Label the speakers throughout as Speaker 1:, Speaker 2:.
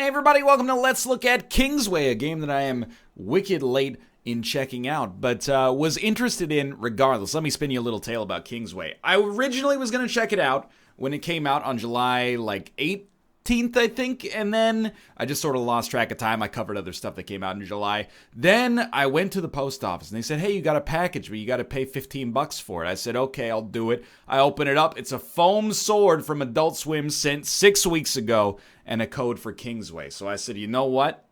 Speaker 1: everybody, welcome to Let's Look at Kingsway, a game that I am wicked late in checking out, but was interested in regardless. Let me spin you a little tale about Kingsway. I originally was going to check it out when it came out on July, 18th, I think, and then I just sort of lost track of time. I covered other stuff that came out in July. Then I went to the post office, and they said, hey, you got a package, but you got to pay $15 for it. I said, okay, I'll do it. I open it up. It's a foam sword from Adult Swim sent 6 weeks ago, and a code for Kingsway. So I said, you know what?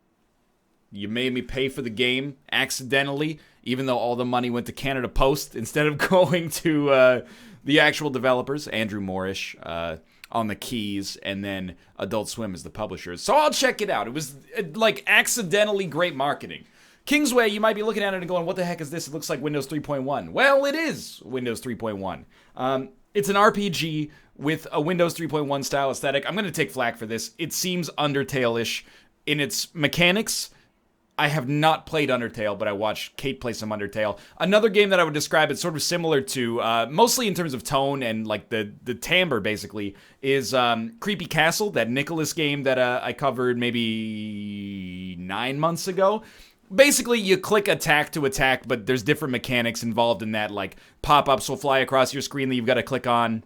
Speaker 1: You made me pay for the game accidentally, even though all the money went to Canada Post instead of going to the actual developers, Andrew Moorish, on the keys, and then Adult Swim as the publishers. So I'll check it out. It was accidentally great marketing. Kingsway, you might be looking at it and going, what the heck is this? It looks like Windows 3.1. Well, it is Windows 3.1. It's an RPG with a Windows 3.1 style aesthetic. I'm going to take flack for this. It seems Undertale-ish in its mechanics. I have not played Undertale, but I watched Kate play some Undertale. Another game that I would describe it's sort of similar to, mostly in terms of tone and like the timbre, basically, is Creepy Castle, that Nicholas game that I covered maybe 9 months ago. Basically, you click attack to attack, but there's different mechanics involved in that, like pop-ups will fly across your screen that you've got to click on.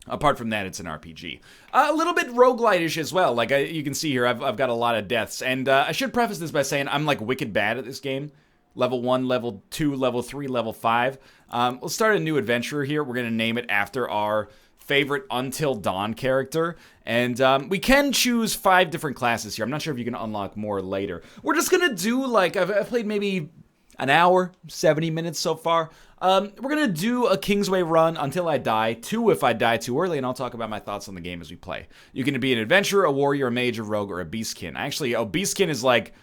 Speaker 1: Apart from that, it's an RPG. A little bit roguelite-ish as well. Like, you can see here, I've got a lot of deaths. And I should preface this by saying I'm, wicked bad at this game. Level 1, Level 2, Level 3, Level 5. We'll start a new adventure here. We're going to name it after our favorite Until Dawn character. And we can choose 5 different classes here. I'm not sure if you can unlock more later. We're just going to do, I've played maybe an hour, 70 minutes so far. We're going to do a Kingsway run until I die, 2 if I die too early, and I'll talk about my thoughts on the game as we play. You can be an adventurer, a warrior, a mage, a rogue, or a beastkin. Actually, a beastkin is like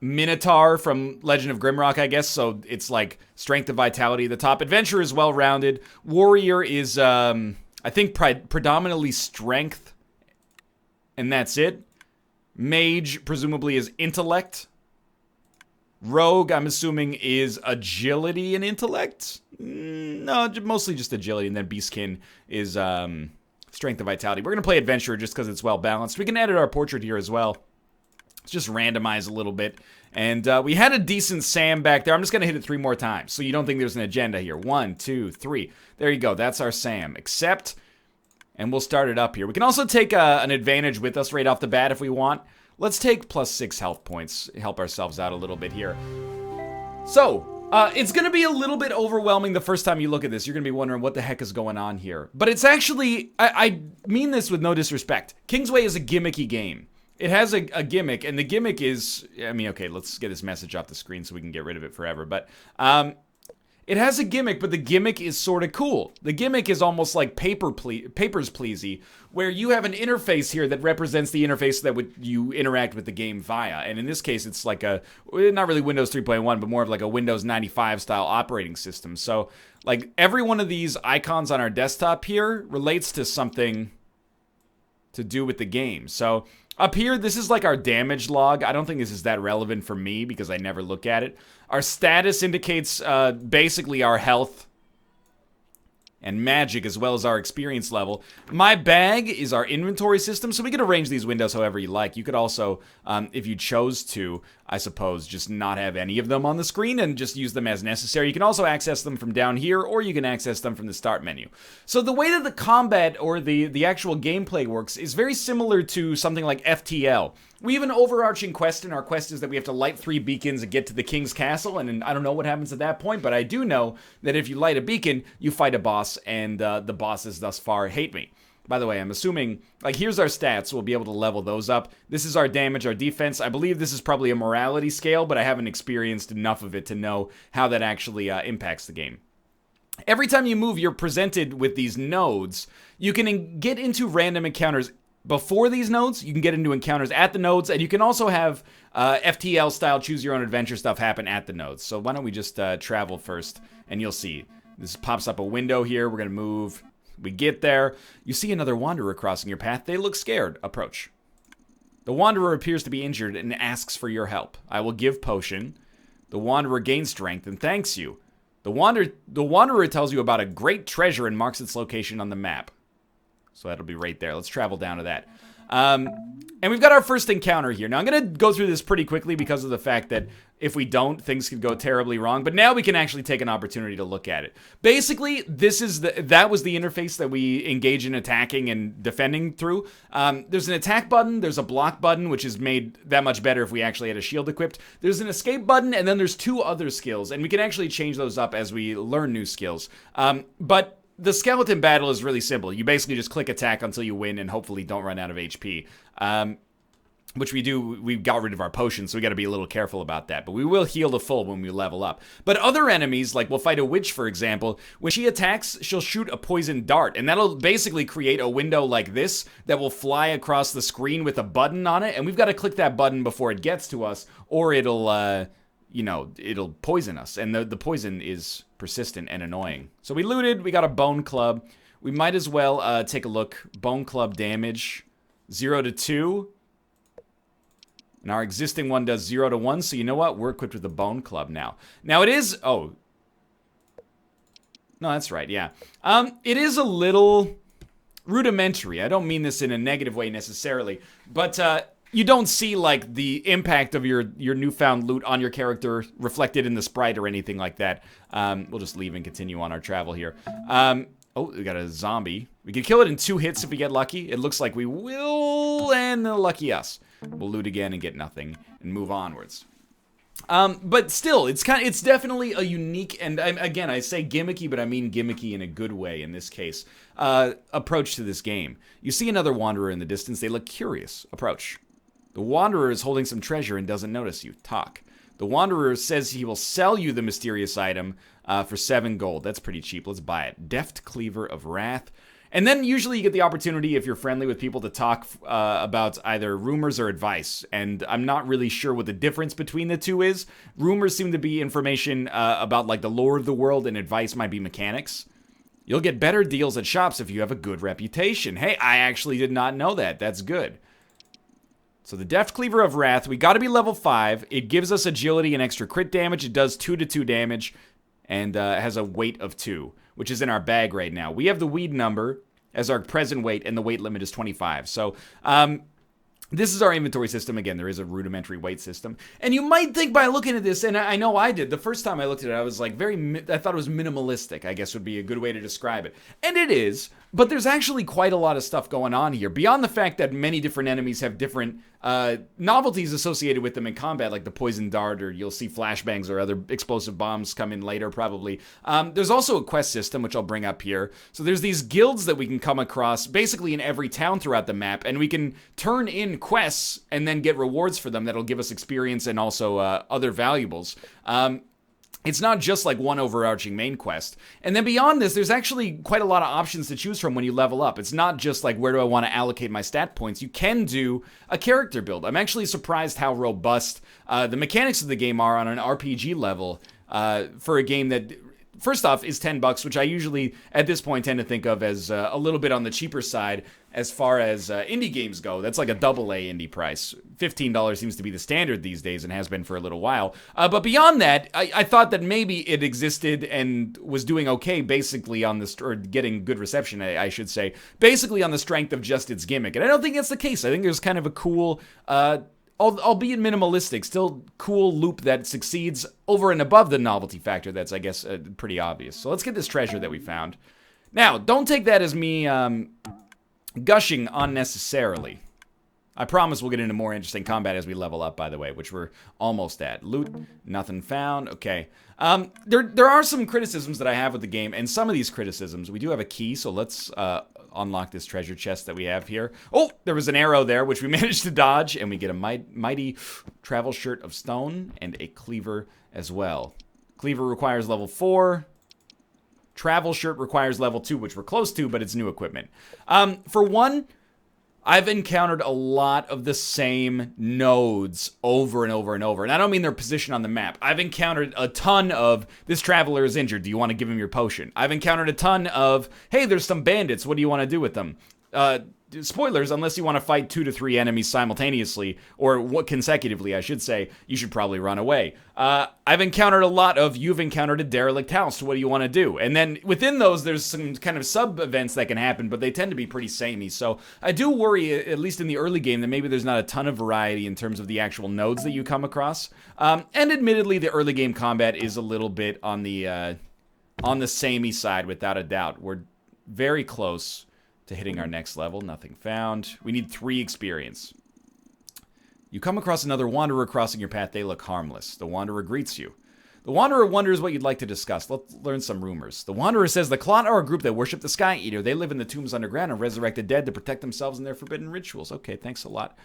Speaker 1: Minotaur from Legend of Grimrock, I guess, so it's like strength and vitality at the top. Adventurer is well-rounded. Warrior is, I think, predominantly strength, and that's it. Mage, presumably, is intellect. Rogue, I'm assuming, is agility and intellect? No, mostly just agility, and then Beastkin is strength and vitality. We're going to play Adventurer just because it's well-balanced. We can edit our portrait here as well. Let's just randomize a little bit. And we had a decent Sam back there. I'm just going to hit it 3 more times, so you don't think there's an agenda here. 1, 2, 3. There you go. That's our Sam. Accept, and we'll start it up here. We can also take an advantage with us right off the bat if we want. Let's take plus 6 health points, help ourselves out a little bit here. So, it's going to be a little bit overwhelming the first time you look at this. You're going to be wondering what the heck is going on here. But it's actually, I mean this with no disrespect. Kingsway is a gimmicky game. It has a gimmick, and the gimmick is, okay, let's get this message off the screen so we can get rid of it forever. But, it has a gimmick, but the gimmick is sort of cool. The gimmick is almost like Papers, Pleasey, where you have an interface here that represents the interface that you interact with the game via. And in this case, it's like not really Windows 3.1, but more of like a Windows 95 style operating system. So, every one of these icons on our desktop here relates to something to do with the game. So, up here, this is like our damage log. I don't think this is that relevant for me because I never look at it. Our status indicates basically our health and magic as well as our experience level. My bag is our inventory system, so we can arrange these windows however you like. You could also, if you chose to, I suppose, just not have any of them on the screen and just use them as necessary. You can also access them from down here, or you can access them from the start menu. So the way that the combat or the actual gameplay works is very similar to something like FTL. We have an overarching quest, and our quest is that we have to light 3 beacons and get to the King's Castle, and I don't know what happens at that point, but I do know that if you light a beacon, you fight a boss, and the bosses thus far hate me. By the way, I'm assuming, here's our stats. We'll be able to level those up. This is our damage, our defense. I believe this is probably a morality scale, but I haven't experienced enough of it to know how that actually impacts the game. Every time you move, you're presented with these nodes. You can get into random encounters before these nodes. You can get into encounters at the nodes, and you can also have FTL-style choose-your-own-adventure stuff happen at the nodes. So why don't we just travel first, and you'll see. This pops up a window here. We're going to move. We get there. You see another wanderer crossing your path. They look scared. Approach. The wanderer appears to be injured and asks for your help. I will give potion. The wanderer gains strength and thanks you. The wanderer tells you about a great treasure and marks its location on the map. So that'll be right there. Let's travel down to that. And we've got our first encounter here. Now, I'm going to go through this pretty quickly because of the fact that if we don't, things could go terribly wrong. But now we can actually take an opportunity to look at it. Basically, that was the interface that we engage in attacking and defending through. There's an attack button. There's a block button, which is made that much better if we actually had a shield equipped. There's an escape button, and then there's 2 other skills. And we can actually change those up as we learn new skills. But the skeleton battle is really simple. You basically just click attack until you win and hopefully don't run out of HP. Which we do, we got rid of our potions, so we got to be a little careful about that. But we will heal to full when we level up. But other enemies, like we'll fight a witch, for example, when she attacks, she'll shoot a poison dart. And that'll basically create a window like this that will fly across the screen with a button on it. And we've got to click that button before it gets to us, or it'll, it'll poison us. And the poison is persistent and annoying. So we looted, we got a bone club. We might as well take a look. Bone club damage, 0 to 2. And our existing one does 0 to 1, so you know what? We're equipped with the Bone Club now. Now it is... Oh. No, that's right, yeah. It is a little rudimentary. I don't mean this in a negative way necessarily. But you don't see, like, the impact of your newfound loot on your character reflected in the sprite or anything like that. We'll just leave and continue on our travel here. Oh, we got a zombie. We can kill it in 2 hits if we get lucky. It looks like we will, and lucky us. We'll loot again and get nothing and move onwards. But still, it's definitely a unique, and again, I say gimmicky, but I mean gimmicky in a good way in this case, approach to this game. You see another wanderer in the distance. They look curious. Approach. The wanderer is holding some treasure and doesn't notice you. Talk. The wanderer says he will sell you the mysterious item for 7 gold. That's pretty cheap. Let's buy it. Deft Cleaver of Wrath. And then usually you get the opportunity, if you're friendly with people, to talk about either rumors or advice. And I'm not really sure what the difference between the two is. Rumors seem to be information about like the lore of the world, and advice might be mechanics. You'll get better deals at shops if you have a good reputation. Hey, I actually did not know that. That's good. So the Deft Cleaver of Wrath, we got to be level 5. It gives us agility and extra crit damage. It does 2 to 2 damage and has a weight of 2, which is in our bag right now. We have the weed number as our present weight, and the weight limit is 25. So, this is our inventory system. Again, there is a rudimentary weight system. And you might think by looking at this, and I know I did, the first time I looked at it, I was like I thought it was minimalistic, I guess would be a good way to describe it. And it is, but there's actually quite a lot of stuff going on here. Beyond the fact that many different enemies have different novelties associated with them in combat, like the poison dart, or you'll see flashbangs or other explosive bombs come in later, probably. There's also a quest system, which I'll bring up here. So there's these guilds that we can come across, basically in every town throughout the map, and we can turn in quests and then get rewards for them that'll give us experience and also other valuables. It's not just like one overarching main quest. And then beyond this, there's actually quite a lot of options to choose from when you level up. It's not just like, where do I want to allocate my stat points? You can do a character build. I'm actually surprised how robust the mechanics of the game are on an RPG level for a game that, first off, is $10, which I usually, at this point, tend to think of as a little bit on the cheaper side as far as indie games go. That's like a AA indie price. $15 seems to be the standard these days and has been for a little while. But beyond that, I thought that maybe it existed and was doing okay basically on the, or getting good reception, I should say, basically on the strength of just its gimmick. And I don't think that's the case. I think there's kind of a cool, albeit minimalistic, still cool loop that succeeds over and above the novelty factor that's, I guess, pretty obvious. So let's get this treasure that we found. Now, don't take that as me gushing unnecessarily. I promise we'll get into more interesting combat as we level up, by the way, which we're almost at. Loot, nothing found. Okay. There are some criticisms that I have with the game, and some of these criticisms, we do have a key, so let's unlock this treasure chest that we have here. Oh, there was an arrow there, which we managed to dodge, and we get a mighty travel shirt of stone and a cleaver as well. Cleaver requires level 4. Travel shirt requires level 2, which we're close to, but it's new equipment. For one, I've encountered a lot of the same nodes over and over and over. And I don't mean their position on the map. I've encountered a ton of, this traveler is injured. Do you want to give him your potion? I've encountered a ton of, hey, there's some bandits. What do you want to do with them? spoilers, unless you want to fight 2 to 3 enemies simultaneously, or what consecutively, I should say, you should probably run away. I've encountered a lot of, you've encountered a derelict house, what do you want to do? And then within those, there's some kind of sub-events that can happen, but they tend to be pretty samey. So I do worry, at least in the early game, that maybe there's not a ton of variety in terms of the actual nodes that you come across. And admittedly, the early game combat is a little bit on the samey side, without a doubt. We're very close to hitting our next level. Nothing found. We need 3 experience. You come across another wanderer crossing your path. They look harmless. The wanderer greets you. The wanderer wonders what you'd like to discuss. Let's learn some rumors. The wanderer says the Clot are a group that worship the Sky Eater. They live in the tombs underground and resurrect the dead to protect themselves in their forbidden rituals. Okay, thanks a lot.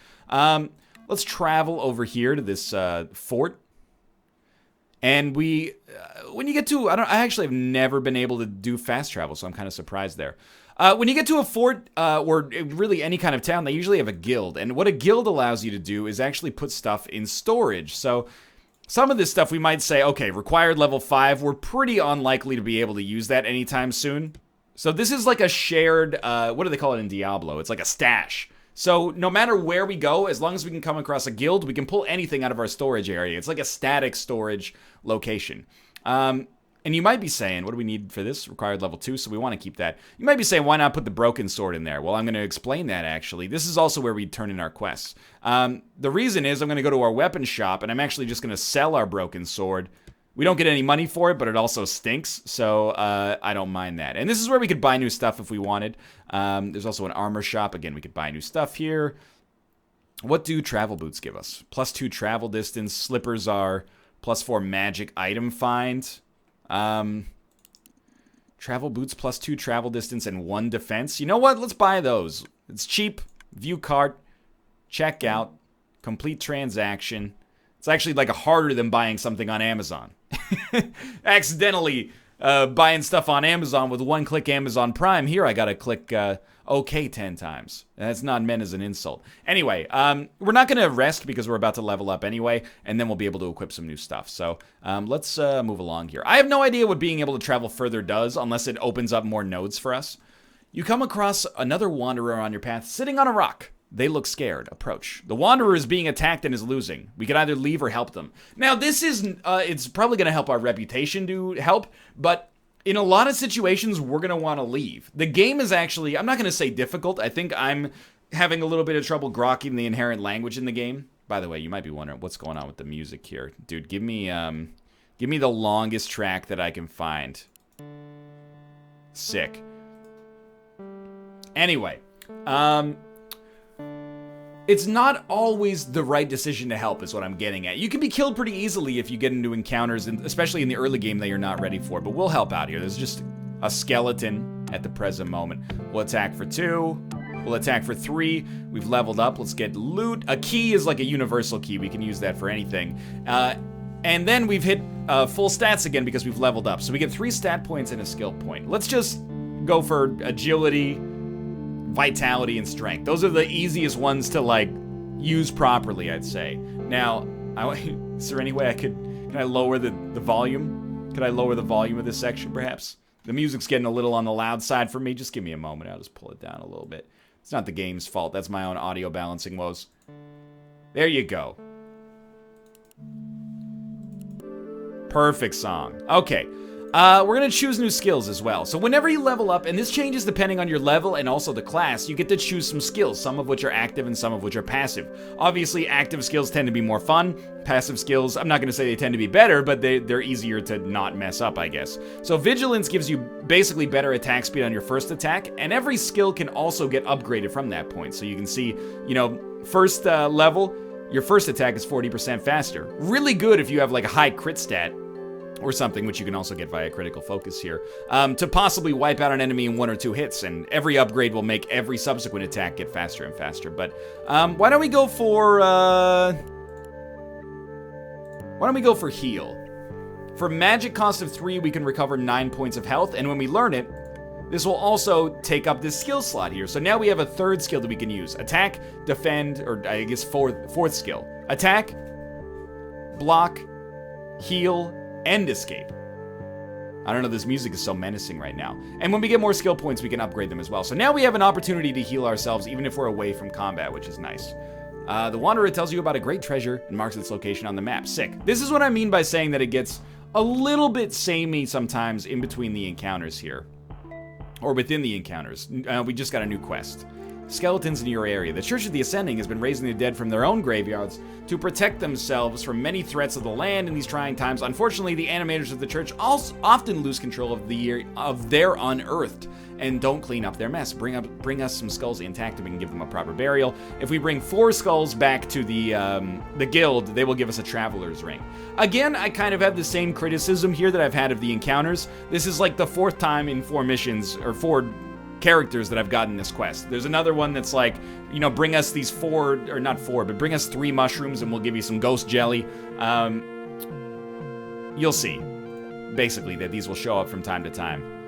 Speaker 1: Let's travel over here to this fort. And when you get to, I actually have never been able to do fast travel, so I'm kind of surprised there. When you get to a fort, or really any kind of town, they usually have a guild. And what a guild allows you to do is actually put stuff in storage. So some of this stuff we might say, okay, required level 5, we're pretty unlikely to be able to use that anytime soon. So this is like a shared, what do they call it in Diablo? It's like a stash. So no matter where we go, as long as we can come across a guild, we can pull anything out of our storage area. It's like a static storage location. And you might be saying, what do we need for this? Required level 2, so we want to keep that. You might be saying, why not put the broken sword in there? Well, I'm going to explain that, actually. This is also where we turn in our quests. The reason is I'm going to go to our weapon shop, and I'm actually just going to sell our broken sword. We don't get any money for it, but it also stinks, so I don't mind that. And this is where we could buy new stuff if we wanted. There's also an armor shop. Again, we could buy new stuff here. What do travel boots give us? +2 travel distance. Slippers are +4 magic item find. Travel boots +2 travel distance and 1 defense. You know what? Let's buy those. It's cheap. View cart. Check out. Complete transaction. It's actually like harder than buying something on Amazon. Accidentally buying stuff on Amazon with 1-click Amazon Prime. Here I gotta click OK 10 times. That's not meant as an insult. Anyway, we're not gonna rest because we're about to level up anyway, and then we'll be able to equip some new stuff. So let's move along here. I have no idea what being able to travel further does unless it opens up more nodes for us. You come across another wanderer on your path sitting on a rock. They look scared. Approach. The wanderer is being attacked and is losing. We can either leave or help them. Now, this is, it's probably going to help our reputation to help, but in a lot of situations, we're going to want to leave. The game is actually, I'm not going to say difficult. I think I'm having a little bit of trouble grokking the inherent language in the game. By the way, you might be wondering what's going on with the music here. Dude, give me the longest track that I can find. Sick. Anyway, it's not always the right decision to help is what I'm getting at. You can be killed pretty easily if you get into encounters, especially in the early game that you're not ready for, but we'll help out here. There's just a skeleton at the present moment. We'll attack for 2. We'll attack for 3. We've leveled up. Let's get loot. A key is like a universal key. We can use that for anything. And then we've hit full stats again because we've leveled up. So we get 3 stat points and a skill point. Let's just go for agility, vitality, and strength. Those are the easiest ones to like use properly, I'd say. Now, is there any way can I lower the volume? Could I lower the volume of this section, perhaps? The music's getting a little on the loud side for me. Just give me a moment. I'll just pull it down a little bit. It's not the game's fault. That's my own audio balancing woes. There you go. Perfect song. Okay. We're going to choose new skills as well. So whenever you level up, and this changes depending on your level and also the class, you get to choose some skills, some of which are active and some of which are passive. Obviously, active skills tend to be more fun. Passive skills, I'm not going to say they tend to be better, but they're easier to not mess up, I guess. So Vigilance gives you basically better attack speed on your first attack, and every skill can also get upgraded from that point. So you can see, you know, first level, your first attack is 40% faster. Really good if you have like a high crit stat, or something, which you can also get via critical focus here, to possibly wipe out an enemy in 1 or 2 hits, and every upgrade will make every subsequent attack get faster and faster. But why don't we go for heal? For magic cost of 3, we can recover 9 points of health, and when we learn it, this will also take up this skill slot here. So now we have a 3rd skill that we can use. Attack, defend, or I guess 4th skill. Attack, block, heal, and escape. I don't know, this music is so menacing right now. And when we get more skill points, we can upgrade them as well. So now we have an opportunity to heal ourselves even if we're away from combat, which is nice. The Wanderer tells you about a great treasure and marks its location on the map. Sick. This is what I mean by saying that it gets a little bit samey sometimes in between the encounters here. Or within the encounters. We just got a new quest. Skeletons in your area. The Church of the Ascending has been raising the dead from their own graveyards to protect themselves from many threats of the land in these trying times. Unfortunately, the animators of the church also often lose control of their unearthed and don't clean up their mess. Bring us some skulls intact and we can give them a proper burial. If we bring 4 skulls back to the guild, they will give us a traveler's ring. Again, I kind of have the same criticism here that I've had of the encounters. This is like the 4th time in 4 missions, or 4 characters that I've gotten this quest. There's another one that's like, you know, bring us these 4, or not 4, but bring us 3 mushrooms and we'll give you some ghost jelly. You'll see, basically, that these will show up from time to time.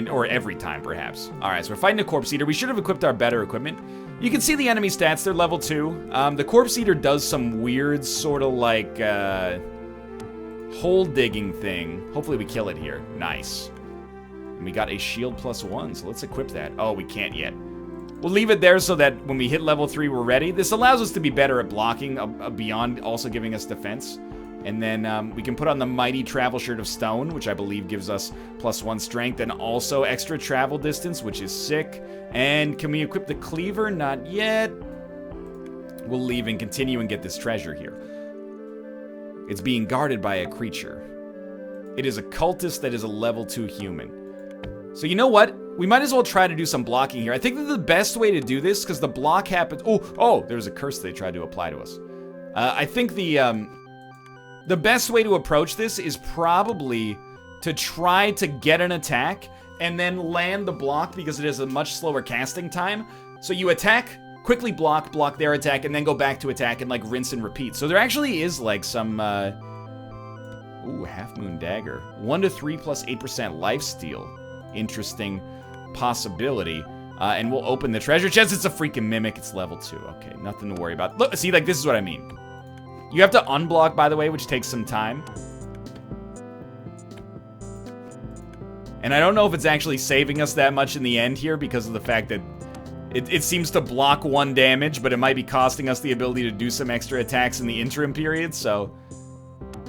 Speaker 1: Or every time, perhaps. Alright, so we're fighting a Corpse Eater. We should have equipped our better equipment. You can see the enemy stats, they're level 2. The Corpse Eater does some weird sort of like, hole digging thing. Hopefully we kill it here. Nice. And we got a shield +1, so let's equip that. Oh, we can't yet. We'll leave it there so that when we hit level 3, we're ready. This allows us to be better at blocking, beyond also giving us defense. And then we can put on the Mighty Travel Shirt of Stone, which I believe gives us +1 strength and also extra travel distance, which is sick. And can we equip the Cleaver? Not yet. We'll leave and continue and get this treasure here. It's being guarded by a creature. It is a cultist that is a level 2 human. So you know what? We might as well try to do some blocking here. I think that the best way to do this, because the block happens... Oh, there was a curse they tried to apply to us. I think the best way to approach this is probably to try to get an attack and then land the block because it has a much slower casting time. So you attack, quickly block their attack, and then go back to attack and like rinse and repeat. So there actually is like some... Ooh, Half Moon Dagger. 1 to 3 plus 8% lifesteal. Interesting possibility. And we'll open the treasure chest. It's a freaking mimic. It's level 2. Okay, nothing to worry about. Look, see, like, this is what I mean. You have to unblock, by the way, which takes some time. And I don't know if it's actually saving us that much in the end here because of the fact that it seems to block 1 damage, but it might be costing us the ability to do some extra attacks in the interim period, so...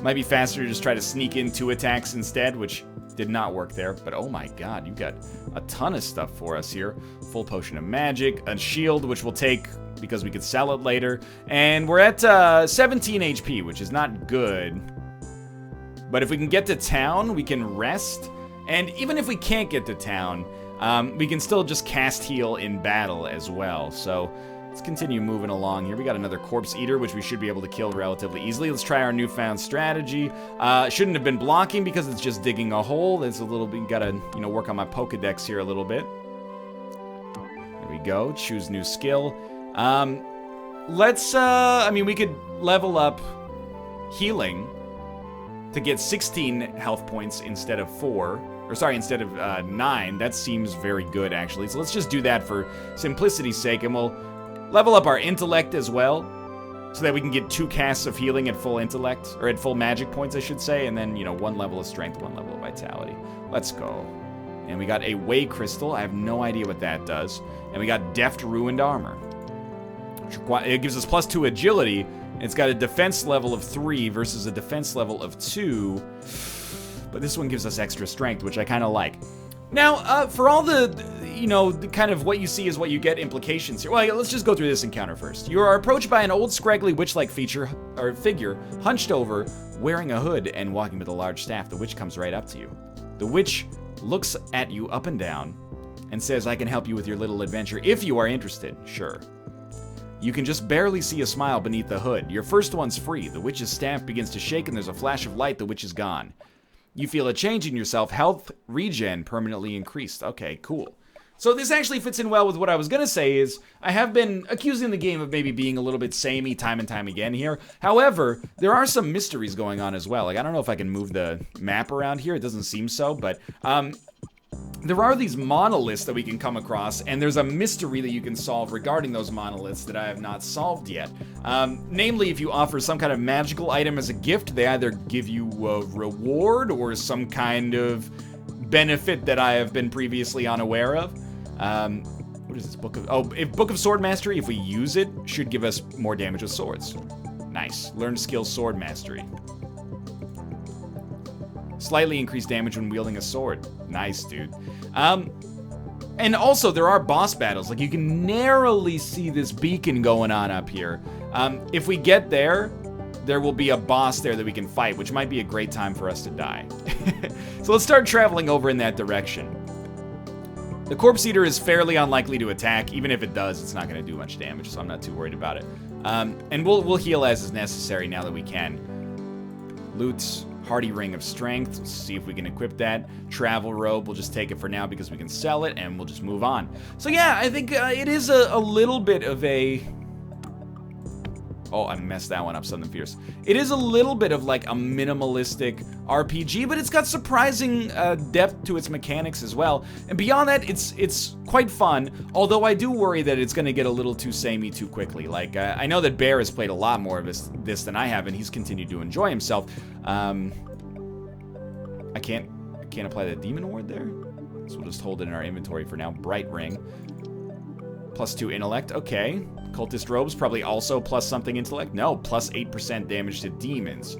Speaker 1: Might be faster to just try to sneak in 2 attacks instead, which did not work there. But oh my god, you got a ton of stuff for us here. Full Potion of Magic, a shield, which we'll take because we could sell it later. And we're at 17 HP, which is not good. But if we can get to town, we can rest. And even if we can't get to town, we can still just cast heal in battle as well. So... let's continue moving along here. We got another Corpse Eater, which we should be able to kill relatively easily. Let's try our newfound strategy. Shouldn't have been blocking because it's just digging a hole. There's a little bit, gotta, you know, work on my Pokedex here a little bit. There we go. Choose new skill. I mean, we could level up healing to get 16 health points instead of 4. Or sorry, instead of 9. That seems very good, actually. So let's just do that for simplicity's sake, and we'll level up our intellect as well, so that we can get 2 casts of healing at full intellect, or at full magic points, I should say, and then, you know, 1 level of strength, 1 level of vitality. Let's go. And we got a Way Crystal. I have no idea what that does. And we got Deft Ruined Armor. It gives us +2 agility. It's got a defense level of 3 versus a defense level of 2. But this one gives us extra strength, which I kind of like. Now, for all the, you know, the kind of what you see is what you get implications here. Well, let's just go through this encounter first. You are approached by an old, scraggly, witch-like figure, hunched over, wearing a hood and walking with a large staff. The witch comes right up to you. The witch looks at you up and down and says, "I can help you with your little adventure if you are interested." Sure. You can just barely see a smile beneath the hood. Your first one's free. The witch's staff begins to shake and there's a flash of light. The witch is gone. You feel a change in yourself. Health regen permanently increased. Okay, cool. So this actually fits in well with what I was going to say is, I have been accusing the game of maybe being a little bit samey time and time again here. However, there are some mysteries going on as well. Like, I don't know if I can move the map around here. It doesn't seem so, but there are these monoliths that we can come across, and there's a mystery that you can solve regarding those monoliths that I have not solved yet. Namely, if you offer some kind of magical item as a gift, they either give you a reward or some kind of benefit that I have been previously unaware of. What is this book of? Oh, Book of Sword Mastery, if we use it, should give us more damage with swords. Nice. Learn skill sword mastery. Slightly increased damage when wielding a sword. Nice, dude. And also, there are boss battles. Like, you can narrowly see this beacon going on up here. If we get there, there will be a boss there that we can fight, which might be a great time for us to die. So let's start traveling over in that direction. The Corpse Eater is fairly unlikely to attack. Even if it does, it's not going to do much damage, so I'm not too worried about it. And we'll heal as is necessary now that we can. Loot. Hardy Ring of Strength. Let's see if we can equip that. Travel Robe, we'll just take it for now because we can sell it, and we'll just move on. So yeah, I think it is a little bit of a... Oh, I messed that one up, something fierce. It is a little bit of like a minimalistic RPG, but it's got surprising depth to its mechanics as well. And beyond that, it's quite fun, although I do worry that it's going to get a little too samey too quickly. Like, I know that Bear has played a lot more of this than I have, and he's continued to enjoy himself. I can't apply the Demon Ward there, so we'll just hold it in our inventory for now. Bright Ring. +2 intellect, okay. Cultist Robes, probably also plus something intellect. No, plus 8% damage to demons.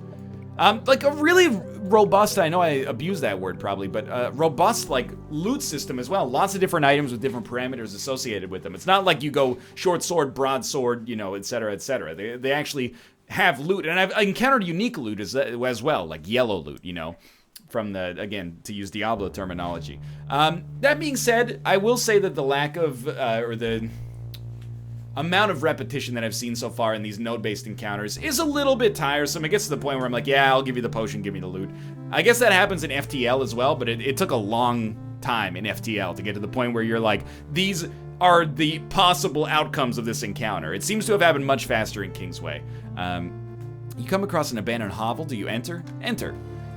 Speaker 1: Like a really robust, I know I abuse that word probably, but robust like loot system as well. Lots of different items with different parameters associated with them. It's not like you go short sword, broadsword, you know, etc., etc. They actually have loot, and I've encountered unique loot as well, like yellow loot, you know. From the, again, to use Diablo terminology. That being said, I will say that the lack of, or the amount of repetition that I've seen so far in these node-based encounters is a little bit tiresome. It gets to the point where I'm like, yeah, I'll give you the potion, give me the loot. I guess that happens in FTL as well, but it took a long time in FTL to get to the point where you're like, these are the possible outcomes of this encounter. It seems to have happened much faster in Kingsway. You come across an abandoned hovel, do you enter? Enter.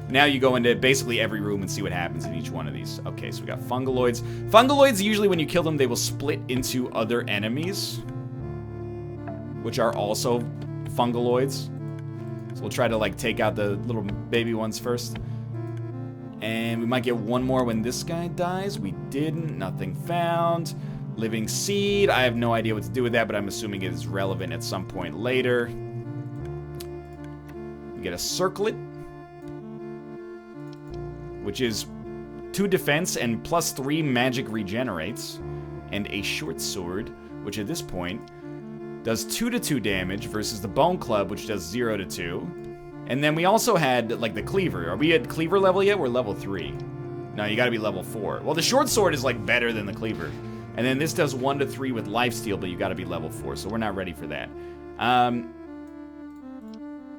Speaker 1: Now you go into basically every room and see what happens in each one of these. Okay, so we got Fungaloids. Fungaloids, usually when you kill them, they will split into other enemies, which are also Fungaloids. So we'll try to like take out the little baby ones first. And we might get one more when this guy dies. We didn't, nothing found. Living Seed, I have no idea what to do with that, but I'm assuming it is relevant at some point later. We get a Circlet, which is 2 defense and +3 magic regenerates, and a short sword, which at this point does 2-2 damage versus the Bone Club, which does 0-2. And then we also had like the Cleaver. Are we at Cleaver level yet? We're level 3. No, you gotta be level 4. Well, the short sword is like better than the Cleaver. And then this does 1-3 with lifesteal, but you gotta be level 4, so we're not ready for that.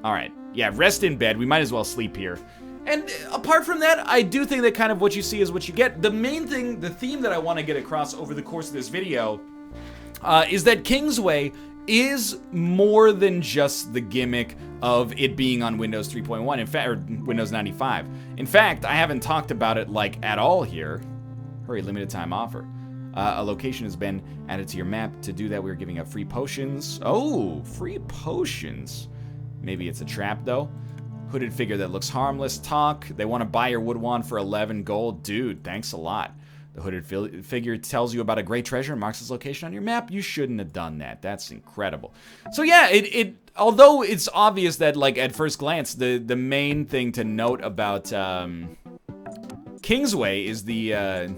Speaker 1: Alright, yeah, rest in bed. We might as well sleep here. And apart from that, I do think that kind of what you see is what you get. The main thing, the theme that I want to get across over the course of this video is that Kingsway is more than just the gimmick of it being on Windows 3.1, in fact, or Windows 95. In fact, I haven't talked about it like at all here. Hurry, limited time offer. A location has been added to your map. To do that, we're giving out free potions. Oh, free potions. Maybe it's a trap though. Hooded figure that looks harmless. Talk. They want to buy your wood wand for 11 gold. Dude, thanks a lot. The hooded figure tells you about a great treasure and marks its location on your map. You shouldn't have done that. That's incredible. So yeah, although it's obvious that like at first glance, the main thing to note about Kingsway is the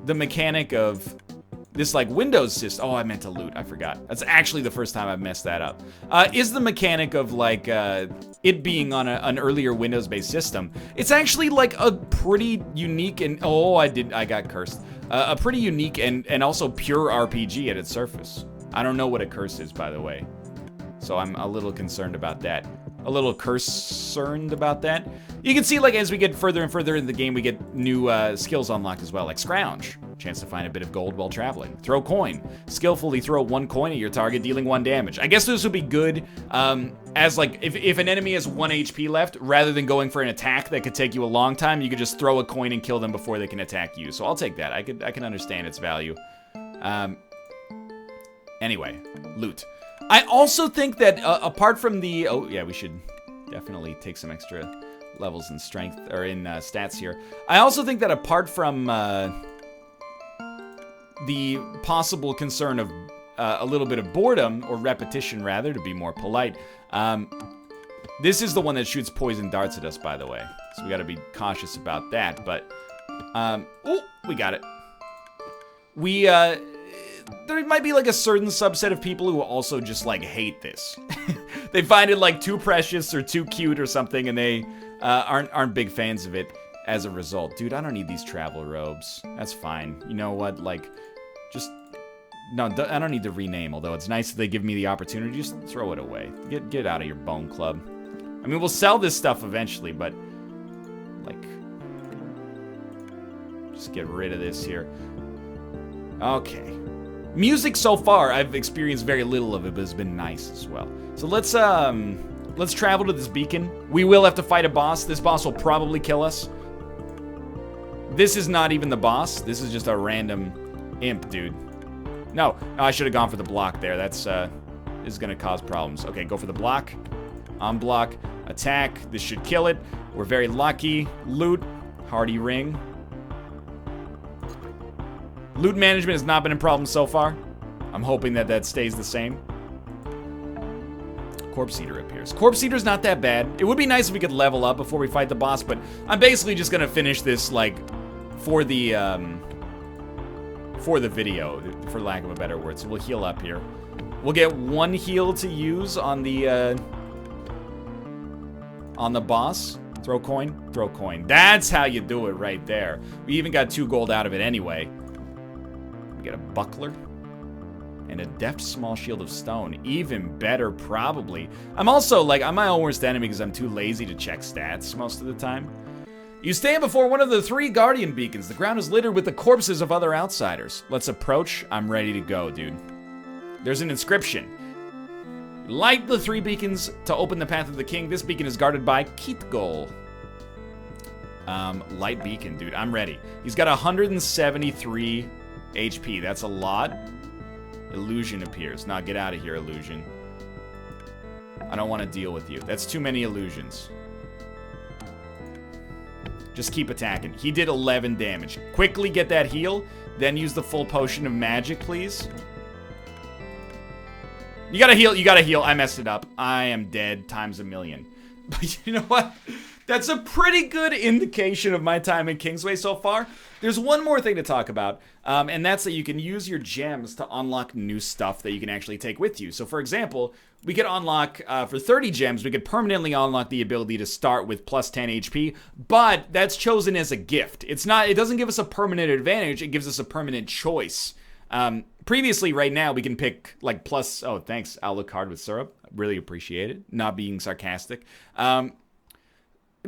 Speaker 1: mechanic of this like Windows system. Oh, I meant to loot. I forgot. That's actually the first time I've messed that up. Is the mechanic of like it being on an earlier Windows-based system. It's actually like a pretty unique and I got cursed. A pretty unique and also pure RPG at its surface. I don't know what a curse is, by the way, so I'm a little concerned about that. A little concerned about that. You can see like as we get further and further in the game, we get new skills unlocked as well, like Scrounge. Chance to find a bit of gold while traveling. Throw coin. Skillfully throw 1 coin at your target, dealing 1 damage. I guess this would be good as like if an enemy has 1 HP left, rather than going for an attack that could take you a long time, you could just throw a coin and kill them before they can attack you. So I'll take that. I can understand its value. Anyway, loot. I also think that apart from the... Oh, yeah, we should definitely take some extra levels in strength, or in stats here. I also think that apart from the possible concern of a little bit of boredom, or repetition rather, to be more polite, this is the one that shoots poison darts at us, by the way. So we gotta be cautious about that, but... oh, we got it. There might be like a certain subset of people who also just like hate this. They find it like too precious or too cute or something, and they aren't big fans of it as a result. Dude, I don't need these travel robes. That's fine. You know what? Like, just no. I don't need to rename. Although it's nice that they give me the opportunity. Just throw it away. Get out of your bone club. I mean, we'll sell this stuff eventually, but like, just get rid of this here. Okay. Music so far, I've experienced very little of it, but it's been nice as well. So let's travel to this beacon. We will have to fight a boss. This boss will probably kill us. This is not even the boss. This is just a random imp, dude. No, I should have gone for the block there. That's this is gonna cause problems. Okay, go for the block. Unblock, attack. This should kill it. We're very lucky. Loot, hardy ring. Loot management has not been a problem so far. I'm hoping that that stays the same. Corpse Eater appears. Corpse Eater's not that bad. It would be nice if we could level up before we fight the boss, but I'm basically just gonna finish this, like, for the video, for lack of a better word. So we'll heal up here. We'll get 1 heal to use on the boss. Throw coin, throw coin. That's how you do it right there. We even got 2 gold out of it anyway. We get a buckler and a deft small shield of stone. Even better, probably. I'm also, like, I'm my own worst enemy because I'm too lazy to check stats most of the time. You stand before one of the 3 guardian beacons. The ground is littered with the corpses of other outsiders. Let's approach. I'm ready to go, dude. There's an inscription. Light the 3 beacons to open the path of the king. This beacon is guarded by Kitgol. Light beacon, dude. I'm ready. He's got 173 HP. That's a lot. Illusion appears. Nah, get out of here, illusion. I don't want to deal with you. That's too many illusions. Just keep attacking. He did 11 damage. Quickly get that heal, then use the full potion of magic, please. You gotta heal, you gotta heal. I messed it up. I am dead times a million. But you know what? That's a pretty good indication of my time in Kingsway so far. There's one more thing to talk about, and that's that you can use your gems to unlock new stuff that you can actually take with you. So for example, we could unlock, for 30 gems, we could permanently unlock the ability to start with plus 10 HP, but that's chosen as a gift. It doesn't give us a permanent advantage, it gives us a permanent choice. Previously, right now, we can pick, like, plus... Oh, thanks, Alucard with syrup. Really appreciate it. Not being sarcastic.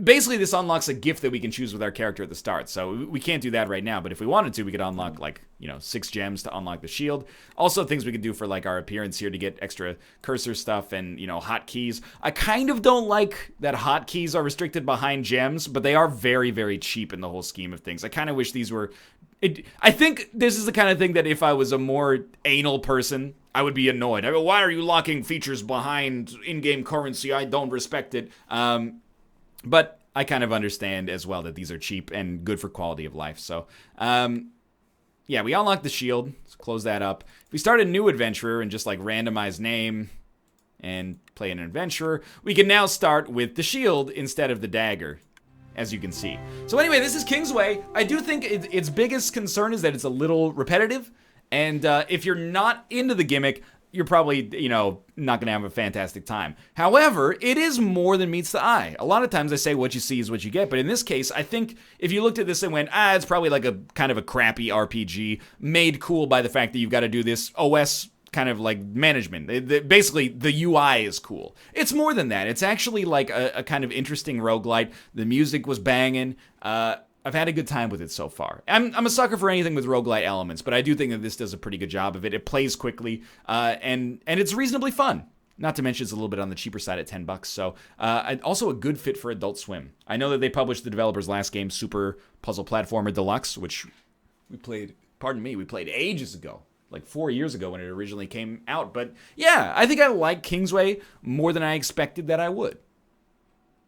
Speaker 1: Basically, this unlocks a gift that we can choose with our character at the start. So we can't do that right now, but if we wanted to, we could unlock, like, 6 gems to unlock the shield. Also, things we could do for, like, our appearance here to get extra cursor stuff and, hotkeys. I kind of don't like that hotkeys are restricted behind gems, but they are very, very cheap in the whole scheme of things. I kind of wish these were... I think this is the kind of thing that if I was a more anal person, I would be annoyed. I mean, why are you locking features behind in-game currency? I don't respect it. But I kind of understand as well that these are cheap and good for quality of life. So, yeah, we unlock the shield. Let's close that up. If we start a new adventurer and just like randomize name and play an adventurer, we can now start with the shield instead of the dagger, as you can see. So anyway, this is Kingsway. I do think its biggest concern is that it's a little repetitive. And if you're not into the gimmick, you're probably, not going to have a fantastic time. However, it is more than meets the eye. A lot of times I say what you see is what you get. But in this case, I think if you looked at this and went, it's probably like a kind of a crappy RPG made cool by the fact that you've got to do this OS kind of like management. Basically, the UI is cool. It's more than that. It's actually like a kind of interesting roguelite. The music was banging. I've had a good time with it so far. I'm a sucker for anything with roguelite elements, but I do think that this does a pretty good job of it. It plays quickly, and it's reasonably fun. Not to mention it's a little bit on the cheaper side at $10. So also a good fit for Adult Swim. I know that they published the developer's last game, Super Puzzle Platformer Deluxe, which we played ages ago. Like 4 years ago when it originally came out. But yeah, I think I like Kingsway more than I expected that I would.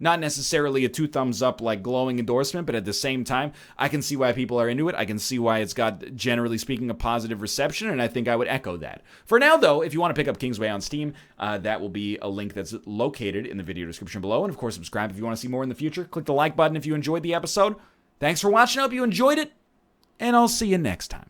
Speaker 1: Not necessarily a 2 thumbs up like glowing endorsement, but at the same time, I can see why people are into it. I can see why it's got, generally speaking, a positive reception, and I think I would echo that. For now, though, if you want to pick up Kingsway on Steam, that will be a link that's located in the video description below. And of course, subscribe if you want to see more in the future. Click the like button if you enjoyed the episode. Thanks for watching. I hope you enjoyed it, and I'll see you next time.